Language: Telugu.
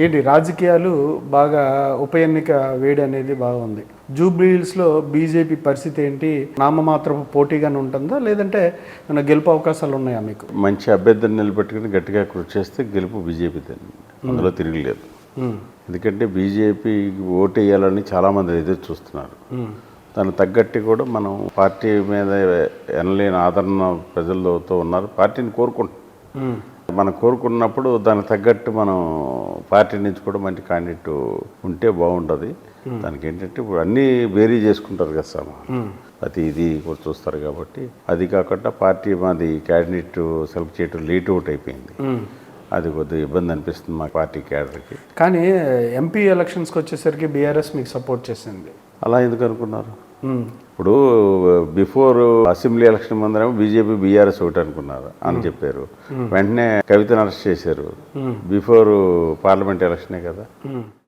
ఏంటి రాజకీయాలు బాగా ఉప ఎన్నిక వేడి అనేది బాగా ఉంది. జూబ్లీహిల్స్లో బీజేపీ పరిస్థితి ఏంటి? నామమాత్రపు పోటీగానే ఉంటుందా, లేదంటే ఏమైనా గెలుపు అవకాశాలు ఉన్నాయా మీకు? మంచి అభ్యర్థిని నిలబెట్టుకుని గట్టిగా కృషి చేస్తే గెలుపు బీజేపీ, అందులో తిరగలేదు. ఎందుకంటే బీజేపీకి ఓటు వేయాలని చాలామంది ఎదురు చూస్తున్నారు. దానికి తగ్గట్టు కూడా మనం పార్టీ మీద ఎనలేని ఆదరణ ప్రజలతో ఉన్నారు. పార్టీని కోరుకుంటున్నాం. మనం కోరుకున్నప్పుడు దానికి తగ్గట్టు మనం పార్టీ నుంచి కూడా మంచి క్యాండిడేట్ ఉంటే బాగుంటుంది. దానికి ఏంటంటే ఇప్పుడు అన్నీ వేరీ చేసుకుంటారు కదా సార్, అది ఇది కూడా చూస్తారు. కాబట్టి అది కాకుండా పార్టీ మాది క్యాండిడేట్ సెలెక్ట్ చేయడం లేట్ అవుట్ అయిపోయింది. అది కొద్దిగా ఇబ్బంది అనిపిస్తుంది మా పార్టీ క్యాడర్కి. కానీ ఎంపీ ఎలక్షన్స్కి వచ్చేసరికి బీఆర్ఎస్ మీకు సపోర్ట్ చేసింది. అలా ఎందుకు అనుకున్నారు? ఇప్పుడు బిఫోర్ అసెంబ్లీ ఎలక్షన్ ముందరేమో బీజేపీ బీఆర్ఎస్ ఒకటి అనుకున్నారు అని చెప్పారు. వెంటనే కవితను అరెస్ట్ చేశారు. బిఫోర్ పార్లమెంట్ ఎలక్షనే కదా.